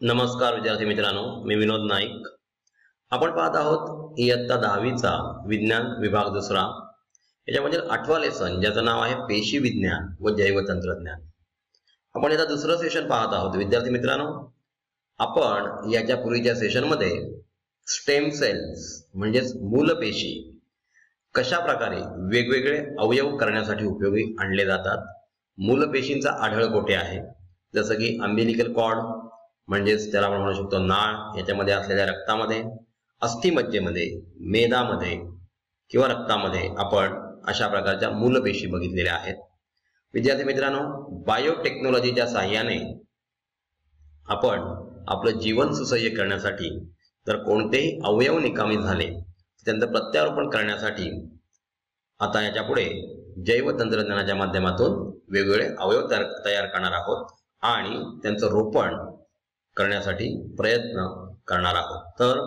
नमस्कार विद्यार्थी मित्रांनो, मी विनोद नाईक. आपण पाहत आहोत इयत्ता 10वीचा विज्ञान विभाग दुसरा. याच्यामध्ये 8वा लेसन ज्याचं नाव आहे पेशी विज्ञान व जैव तंत्रज्ञान. आपण याचा दुसरं सेशन पाहत आहोत. विद्यार्थी मित्रांनो, आपण याच्या पूर्वीच्या सेशनमध्ये स्टेम सेल्स म्हणजेच मूलपेशी कशा प्रकारे वेगवेगळे अवयव करण्यासाठी उपयोगी आणले जातात, मूलपेशींचा आढळ कोठे आहे, जसं की अम्बिलिकल कॉर्ड म्हणजेच त्याला आपण म्हणू शकतो नाळ, याच्यामध्ये असलेल्या रक्तामध्ये, अस्थिमज्जेमध्ये, मेदामध्ये किंवा रक्तामध्ये आपण अशा प्रकारच्या मूलपेशी बघितलेल्या आहेत. विद्यार्थी मित्रांनो, बायोटेक्नॉलॉजीच्या सहाय्याने आपण आपलं जीवन सुसह्य करण्यासाठी जर कोणतेही अवयव निकामी झाले त्यांचं प्रत्यारोपण करण्यासाठी आता याच्या पुढे जैव तंत्रज्ञानाच्या माध्यमातून वेगवेगळे अवयव तयार करणार आहोत आणि त्यांचं रोपण करण्यासाठी प्रयत्न करणार आहोत. तर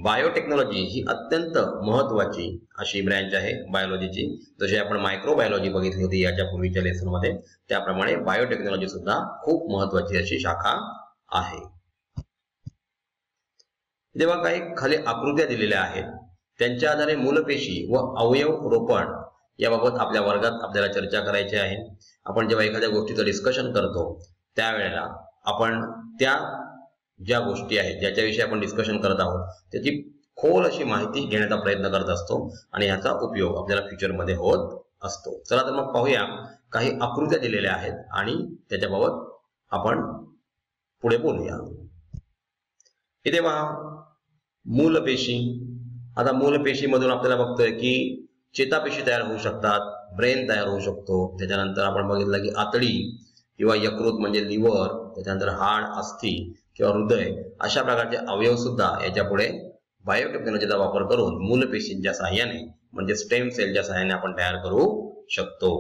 बायोटेक्नॉलॉजी ही अत्यंत महत्त्वाची अशी ब्रँच आहे बायोलॉजीची. जशी आपण मायक्रोबायोलॉजी बघितली होती याच्या पूर्वीच्या लेसनमध्ये, त्याप्रमाणे बायोटेक्नॉलॉजी सुद्धा खूप महत्त्वाची अशी शाखा आहे. जेव्हा काही खाली आकृत्या दिलेल्या आहेत त्यांच्या आधारे मूलपेशी व अवयव रोपण याबाबत आपल्या वर्गात आपल्याला चर्चा करायची आहे. आपण जेव्हा एखाद्या गोष्टीचं डिस्कशन करतो त्यावेळेला आपण त्या ज्या गोष्टी आहेत ज्याच्याविषयी आपण डिस्कशन करत आहोत त्याची खोल अशी माहिती घेण्याचा प्रयत्न करत असतो आणि याचा उपयोग आपल्याला फ्युचरमध्ये होत असतो. चला तर मग पाहूया. काही आकृत्या दिलेल्या आहेत आणि त्याच्याबाबत आपण पुढे बोलूया. इथे पहा मूलपेशी. आता मूलपेशीमधून आपल्याला बघतोय की चेतापेशी तयार होऊ शकतात, ब्रेन तयार होऊ शकतो. त्याच्यानंतर आपण बघितलं की आतडी किंवा यकृत म्हणजे लिव्हर, त्याच्यानंतर हाड, अस्थि किंवा हृदय अशा प्रकारचे अवयव सुद्धा याच्या पुढे बायोटेक्नॉलॉजीचा वापर करून मूलपेशींच्या सहाय्याने म्हणजे स्टेम सेलच्या सहाय्याने आपण तयार करू शकतो.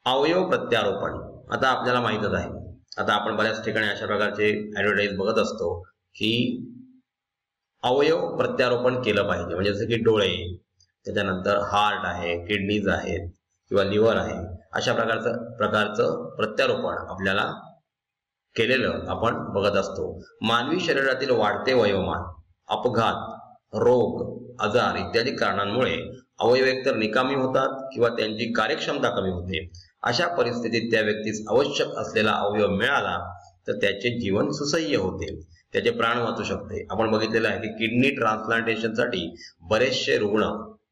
अवयव प्रत्यारोपण आता आपल्याला माहितच आहे. आता आपण बऱ्याच ठिकाणी अशा प्रकारचे ऍडव्हर्टाईज बघत असतो की अवयव प्रत्यारोपण केलं पाहिजे. म्हणजे जसं की डोळे, त्याच्यानंतर हार्ट आहे, किडनीज आहेत किंवा लिव्हर आहे, अशा प्रकारचं प्रत्यारोपण आपल्याला केलेलं आपण बघत असतो. मानवी शरीरातील वाढते वयोमान, अपघात, रोग, आजार इत्यादी कारणांमुळे अवयव एकतर निकामी होतात किंवा त्यांची कार्यक्षमता कमी होते. अशा परिस्थितीत त्या व्यक्तीस आवश्यक असलेला अवयव मिळाला तर त्याचे जीवन सुसह्य होते, त्याचे प्राण वाचू शकते. आपण बघितलेलं आहे की किडनी ट्रान्सप्लांटेशनसाठी बरेचसे रुग्ण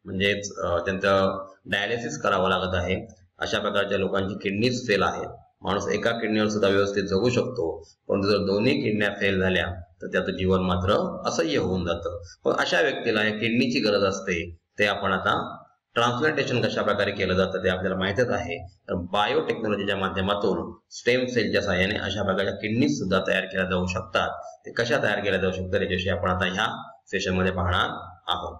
म्हणजेच त्यांचं डायलिसिस करावं लागत आहे. अशा प्रकारच्या लोकांची किडनीज फेल आहेत. माणूस एका किडनीवर सुद्धा व्यवस्थित जगू शकतो, परंतु जर दोन्ही किडन्या फेल झाल्या तर त्याचं जीवन मात्र असह्य होऊन जातं. पण अशा व्यक्तीला या किडनीची गरज असते. ते आपण आता ट्रान्सप्लांटेशन कशा प्रकारे केलं जातं ते आपल्याला माहितच आहे. तर बायोटेक्नॉलॉजीच्या माध्यमातून स्टेम सेलच्या सहाय्याने अशा प्रकारच्या किडनीज सुद्धा तयार केल्या जाऊ शकतात. ते कशा तयार केल्या जाऊ शकतात याच्याविषयी आपण आता ह्या सेशनमध्ये पाहणार आहोत.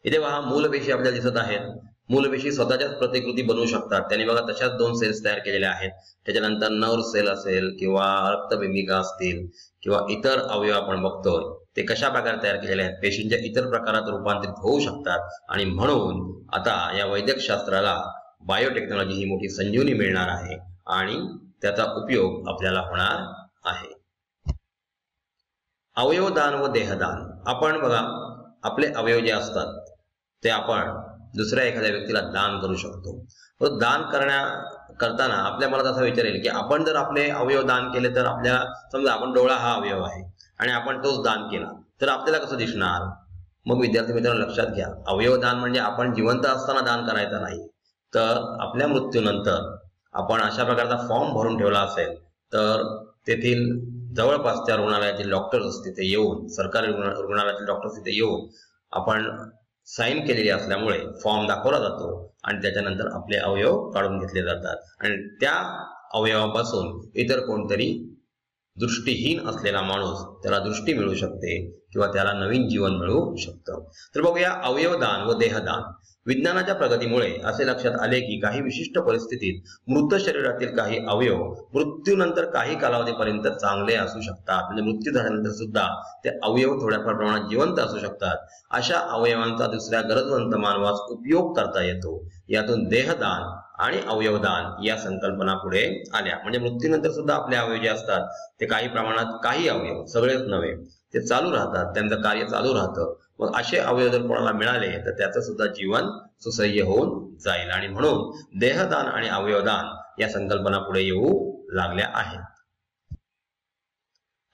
इथे पहा मूलपेशी आपल्याला दिसत आहेत. मूलपेशी स्वतःच्याच प्रतिकृती बनवू शकतात. त्यांनी बघा तशाच 2 सेल्स तयार केलेल्या आहेत. त्याच्यानंतर नर्व सेल असेल किंवा रक्तबिंबिका असतील किंवा इतर अवयव आपण बघतोय ते कशा प्रकारे तयार केलेले आहेत, पेशींच्या इतर प्रकारात रूपांतरित होऊ शकतात. आणि म्हणून आता या वैद्यकशास्त्राला बायोटेक्नॉलॉजी ही मोठी संजीवनी मिळणार आहे आणि त्याचा उपयोग आपल्याला होणार आहे. अवयवदान व देहदान. आपण बघा आपले अवयव जे असतात ते आपण दुसऱ्या एखाद्या व्यक्तीला दान करू शकतो. तर दान करताना आपल्या मनात असा विचार येईल की आपण जर आपले अवयव दान केले तर आपल्याला समजा आपण डोळा हा अवयव आहे आणि आपण तोच दान केला तर आपल्याला कसं दिसणार. मग विद्यार्थी मित्रांनो लक्षात घ्या, अवयव दान म्हणजे आपण जिवंत असताना दान करायचं नाही. तर आपल्या मृत्यूनंतर आपण अशा प्रकारचा फॉर्म भरून ठेवला असेल तर तेथील जवळपासच्या रुग्णालयातील डॉक्टर्स तिथे येऊन, सरकारी रुग्णालयातील डॉक्टर्स तिथे येऊन आपण साईन केलेली असल्यामुळे फॉर्म दाखवला जातो आणि त्याच्यानंतर आपले अवयव काढून घेतले जातात आणि त्या अवयवापासून इतर कोणतरी दृष्टीहीन असलेला माणूस त्याला दृष्टी मिळू शकते किंवा त्याला नवीन जीवन मिळू शकतं. तर बघूया अवयवदान व देहदान. विज्ञानाच्या प्रगतीमुळे असे लक्षात आले की काही विशिष्ट परिस्थितीत मृत शरीरातील काही अवयव मृत्यूनंतर काही कालावधीपर्यंत चांगले असू शकतात. म्हणजे मृत्यू झाल्यानंतर सुद्धा ते अवयव थोड्याफार प्रमाणात जिवंत असू शकतात. अशा अवयवांचा दुसऱ्या गरजवंत मानवास उपयोग करता येतो. यातून देहदान आणि अवयवदान या संकल्पना पुढे आल्या. म्हणजे मृत्यूनंतर सुद्धा आपले अवयव जे असतात ते काही प्रमाणात, काही अवयव, सगळेच नव्हे, ते चालू राहतात, त्यांचं कार्य चालू राहतं. मग असे अवयव जर कोणाला मिळाले तर त्याचं सुद्धा जीवन सुसह्य होऊन जाईल. आणि म्हणून देहदान आणि अवयवदान या संकल्पना पुढे येऊ लागल्या आहेत.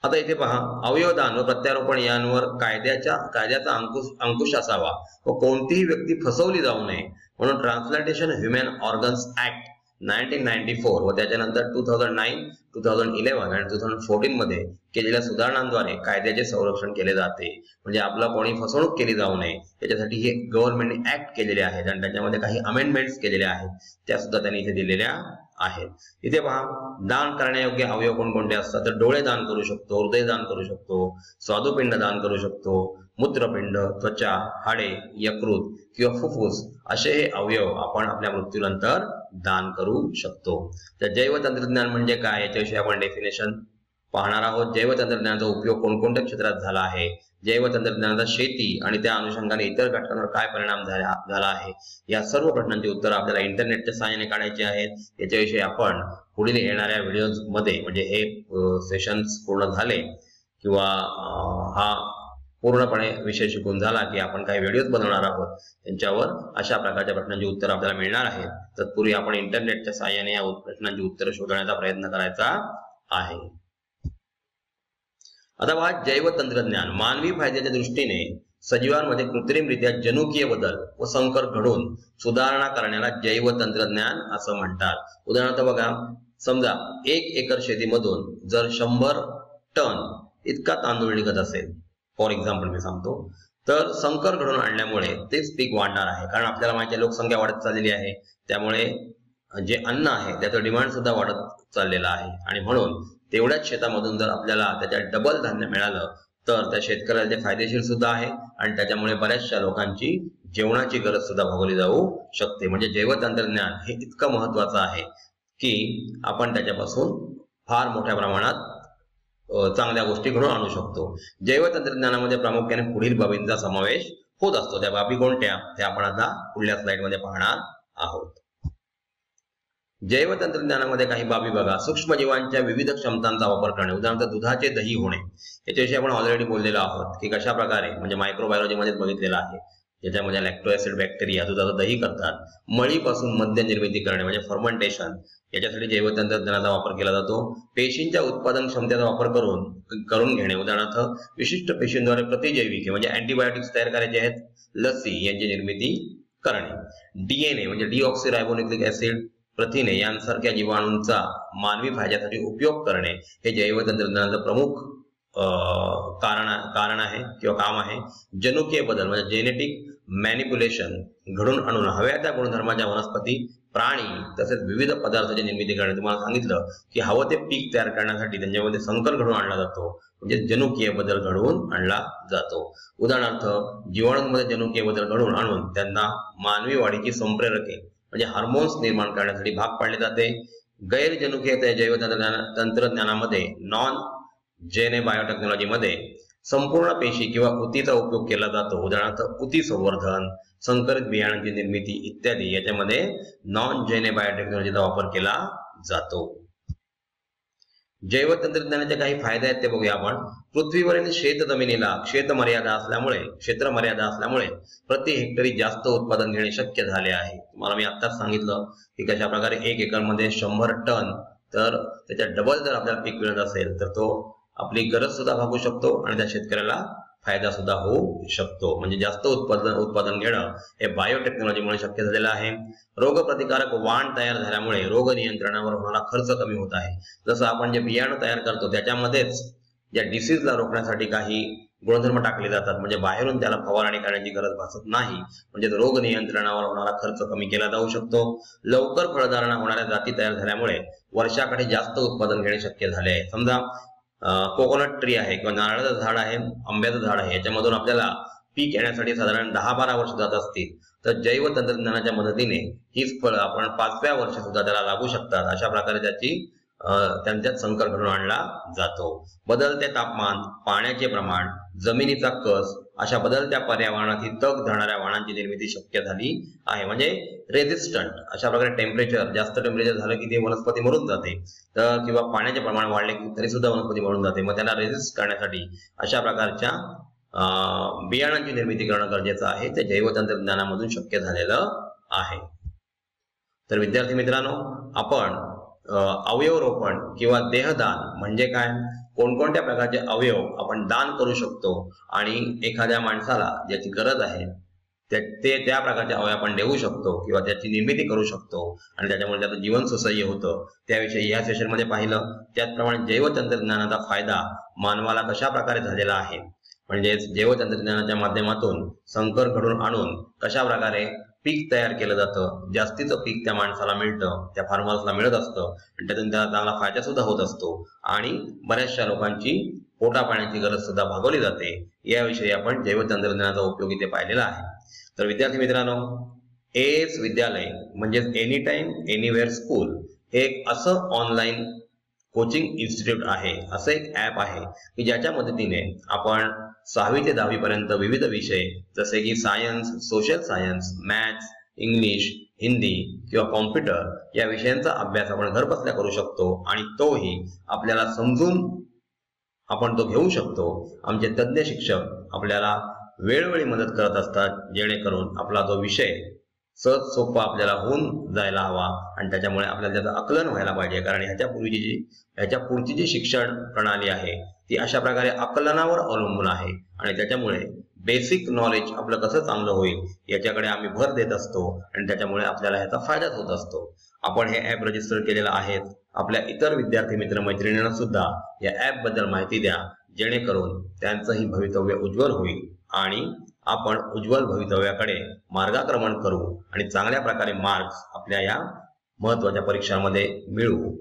आता इथे पहा, अवयवदान व प्रत्यारोपण यांवर कायद्याचा अंकुश असावा व कोणतीही व्यक्ती फसवली जाऊ नये म्हणून ट्रान्सप्लांटेशन ह्युमन ऑर्गन्स ऍक्ट 1994 व त्याच्यानंतर 2009, 2011 आणि 2014 मध्ये केलेल्या सुधारणांद्वारे कायद्याचे संरक्षण केले जाते. म्हणजे आपला कोणी फसवणूक केली जाऊ नये याच्यासाठी हे गव्हर्नमेंटने ऍक्ट केलेले आहेत आणि त्याच्यामध्ये काही अमेंडमेंट्स केलेल्या आहेत, त्या सुद्धा त्यांनी इथे दिलेल्या आहेत. इथे पहा, दान करण्यायोग्य अवयव कोणकोणते असतात तर डोळे दान करू शकतो, हृदय दान करू शकतो, स्वादुपिंड दान करू शकतो, मूत्रपिंड, त्वचा, हाडे, यकृत किंवा फुफ्फुस असे हे अवयव आपण आपल्या मृत्यूनंतर दान करू शकतो. तर जैवतंत्रज्ञान म्हणजे काय याच्याविषयी आपण डेफिनेशन पाहणार आहोत. जैवतंत्रज्ञानाचा उपयोग कोणकोणत्या क्षेत्रात झाला आहे, जैवतंत्रज्ञानाचा शेती आणि त्या अनुषंगाने इतर घटकांवर काय परिणाम झाला आहे, या सर्व प्रश्नांची उत्तरं आपल्याला इंटरनेटच्या सहाय्याने काढायची आहेत. याच्याविषयी आपण पुढील येणाऱ्या व्हिडिओज मध्ये, म्हणजे हे सेशन्स पूर्ण झाले किंवा हा पूर्णपणे विषय शिकून झाला की आपण काही व्हिडिओज बनवणार आहोत, त्यांच्यावर अशा प्रकारच्या प्रश्नांची उत्तरं आपल्याला मिळणार आहेत. तत्पूर्वी आपण इंटरनेटच्या सहाय्याने या प्रश्नांची उत्तरं शोधण्याचा प्रयत्न करायचा आहे. आता पहा, जैवतंत्रज्ञान मानवी फायद्याच्या दृष्टीने सजीवांमध्ये कृत्रिमरित्या जनुकीय बदल व संकर घडून सुधारणा करण्याला जैवतंत्रज्ञान असं म्हणतात. उदाहरणार्थ बघा, समजा 1 एकर शेतीमधून जर 100 टन इतका तांदूळ निघत असेल, फॉर एक्झाम्पल मी सांगतो, तर संकर घडून आणल्यामुळे तेच पीक वाढणार आहे. कारण आपल्याला माहिती आहे लोकसंख्या वाढत चाललेली आहे, त्यामुळे जे अन्न आहे त्याचं डिमांड सुद्धा वाढत चाललेलं आहे. आणि म्हणून तेवढ्याच शेतामधून जर आपल्याला त्याच्या डबल धान्य मिळालं तर त्या शेतकऱ्याला ते फायदेशीर सुद्धा आहे आणि त्याच्यामुळे बऱ्याचशा लोकांची जेवणाची गरज सुद्धा भागवली जाऊ शकते. म्हणजे जैवतंत्रज्ञान हे इतकं महत्वाचं आहे की आपण त्याच्यापासून फार मोठ्या प्रमाणात चांगल्या गोष्टी घडून आणू शकतो. जैवतंत्रज्ञानामध्ये प्रामुख्याने पुढील बाबींचा समावेश होत असतो. त्या बाबी कोणत्या ते आपण आता पुढल्या स्लाइडमध्ये पाहणार आहोत. जैवतंत्रज्ञानामध्ये काही बाबी बघा, सूक्ष्मजीवांच्या विविध क्षमतांचा वापर करणे, उदाहरणार्थ दुधाचे दही होणे, याच्याविषयी आपण ऑलरेडी बोललेलो आहोत की कशा प्रकारे, म्हणजे मायक्रोबायोलॉजीमध्ये बघितलेलं आहे, ज्याच्यामध्ये लॅक्टो ऍसिड बॅक्टेरिया दुधाचं दही करतात. मळीपासून मद्य निर्मिती करणे म्हणजे फर्मेंटेशन, याच्यासाठी जैवतंत्रज्ञानाचा वापर केला जातो. पेशींच्या उत्पादन क्षमतेचा वापर करून घेणे, उदाहरणार्थ विशिष्ट पेशींद्वारे प्रतिजैविके म्हणजे अँटीबायोटिक्स तयार करायचे आहेत, लसी यांची निर्मिती करणे. डीएनए म्हणजे डीऑक्सिरायबोन्युक्लिक ऍसिड, प्रथिने यांसारख्या जीवाणूंचा मानवी फायद्यासाठी उपयोग करणे हे जैवतंत्रज्ञानाचं प्रमुख कारण आहे किंवा काम आहे. जनुकीय बदल म्हणजे जेनेटिक मॅनिप्युलेशन घडून आणून हव्या त्या गुणधर्माच्या वनस्पती, प्राणी तसेच विविध पदार्थांची निर्मिती करणे. तुम्हाला सांगितलं की हवं ते पीक तयार करण्यासाठी त्यांच्यामध्ये संकर घडून आणला जातो, म्हणजे जनुकीय बदल घडवून आणला जातो. उदाहरणार्थ जीवाणूंमध्ये जनुकीय बदल घडवून आणून त्यांना मानवी वाढीची संप्रेरके म्हणजे हार्मोन्स निर्माण करण्यासाठी भाग पाडले जाते. गैरजनुकीय जैवतंत्रज्ञानामध्ये नॉन जेने बायोटेक्नॉलॉजीमध्ये संपूर्ण पेशी किंवा ऊतीचा उपयोग केला जातो. उदाहरणार्थ ऊती संवर्धन, संकरित बियाणांची निर्मिती इत्यादी याच्यामध्ये नॉन जेने बायोटेक्नॉलॉजीचा वापर केला जातो. जैवतंत्रज्ञानाचे काही फायदे आहेत ते बघूया आपण. पृथ्वीवरील शेत जमिनीला क्षेत्र मर्यादा असल्यामुळे प्रति हेक्टरी जास्त उत्पादन घेणे शक्य झाले आहे. तुम्हाला मी आत्ताच सांगितलं की कशा प्रकारे 1 एकरमध्ये 100 टन, तर त्याच्या डबल जर आपल्याला पीक मिळत असेल तर तो आपली गरज सुद्धा भागू शकतो आणि त्या शेतकऱ्याला फायदा सुद्धा होऊ शकतो. म्हणजे जास्त उत्पादन घेणं हे बायोटेक्नॉलॉजीमुळे शक्य झालेलं आहे. रोगप्रतिकारक वाण तयार झाल्यामुळे रोग नियंत्रणावर होणारा खर्च कमी होत आहे. जसं आपण जे बियाणं तयार करतो त्याच्यामध्येच या डिसीजला रोखण्यासाठी काही गुणधर्म टाकले जातात, म्हणजे बाहेरून त्याला फवारणी करण्याची गरज भासत नाही. म्हणजे रोग नियंत्रणावर होणारा खर्च कमी केला जाऊ शकतो. लवकर फळधारणा होणाऱ्या जाती तयार झाल्यामुळे वर्षाकाठी जास्त उत्पादन घेणे शक्य झाले आहे. समजा कोकोनट ट्री आहे किंवा नारळाचं झाड आहे, आंब्याचं झाड आहे, याच्यामधून आपल्याला पीक येण्यासाठी साधारण 10-12 वर्ष जात असतील, तर जैव तंत्रज्ञानाच्या मदतीने हीच फळं आपण 5व्या वर्षी सुद्धा त्याला लागू शकतात. अशा प्रकारे त्यांच्यात संकर घडून आणला जातो. बदलते तापमान, पाण्याचे प्रमाण, जमिनीचा कस, अशा बदलत्या पर्यावरणात ही तग धरणाऱ्या वाणांची निर्मिती शक्य झाली आहे. म्हणजे रेझिस्टंट अशा प्रकारे टेम्परेचर, जास्त टेम्परेचर झालं की ते वनस्पती मरून जाते, तर किंवा पाण्याचे प्रमाण वाढले की तरी सुद्धा वनस्पती मरून जाते. मग त्यांना रेझिस्ट करण्यासाठी अशा प्रकारच्या बियाणांची निर्मिती करणं गरजेचं आहे. ते जैवतंत्रज्ञानामधून शक्य झालेलं आहे. तर विद्यार्थी मित्रांनो, आपण अवयव रोपण किंवा देहदान म्हणजे काय, कोणकोणत्या प्रकारचे अवयव आपण दान करू शकतो आणि एखाद्या माणसाला ज्याची गरज आहे ते त्या प्रकारचे अवयव आपण देऊ शकतो किंवा त्याची निर्मिती करू शकतो आणि त्याच्यामुळे त्याचं जीवन सुसह्य होतं, त्याविषयी या सेशनमध्ये पाहिलं. त्याचप्रमाणे जैवतंत्रज्ञानाचा फायदा मानवाला कशा प्रकारे झालेला आहे, म्हणजेच जैवतंत्रज्ञानाच्या माध्यमातून संकर घडून आणून कशा प्रकारे पीक तयार केलं जातं, जास्तीचं पीक त्या माणसाला मिळतं, त्या फार्मर्सला मिळत असतं आणि त्यातून त्याला चांगला फायदा सुद्धा होत असतो आणि बऱ्याचशा लोकांची पोटा पाण्याची गरज सुद्धा भागवली जाते. याविषयी आपण जैवतंत्रज्ञानाचा उपयोग इथे पाहिलेला आहे. तर विद्यार्थी मित्रांनो, एएस विद्यालय म्हणजेच एनी टाइम एनीवेअर स्कूल हे एक असं ऑनलाईन कोचिंग इन्स्टिट्यूट आहे, असं एक ऍप आहे की ज्याच्या मदतीने आपण 6वी ते 10वी पर्यंत विविध विषय जसे की science, social science, maths, English, Hindi किंवा कॉम्प्युटर या विषयांचा अभ्यास आपण घरबसल्या करू शकतो आणि तोही आपल्याला समजून आपण तो घेऊ शकतो. आमचे तज्ज्ञ शिक्षक आपल्याला वेळोवेळी मदत करत असतात, जेणेकरून आपला जो विषय सहज सोपा आपल्याला होऊन जायला हवा आणि त्याच्यामुळे आपल्याला त्याचं आकलन व्हायला पाहिजे. कारण ह्याच्या पुढची जी शिक्षण प्रणाली आहे ती अशा प्रकारे आकलनावर अवलंबून आहे आणि त्याच्यामुळे बेसिक नॉलेज आपलं कसं चांगलं होईल याच्याकडे आम्ही भर देत असतो आणि त्याच्यामुळे आपल्याला ह्याचा फायदाच होत असतो. आपण हे ऍप रजिस्टर केलेलं आहे. आपल्या इतर विद्यार्थी मित्र मैत्रिणींना सुद्धा या ऍप बद्दल माहिती द्या, जेणेकरून त्यांचंही भवितव्य उज्ज्वल होईल आणि आपण उज्ज्वल भवितव्याकडे मार्गक्रमण करू आणि चांगल्या प्रकारे मार्क्स आपल्या या महत्त्वाच्या परीक्षांमध्ये मिळवू.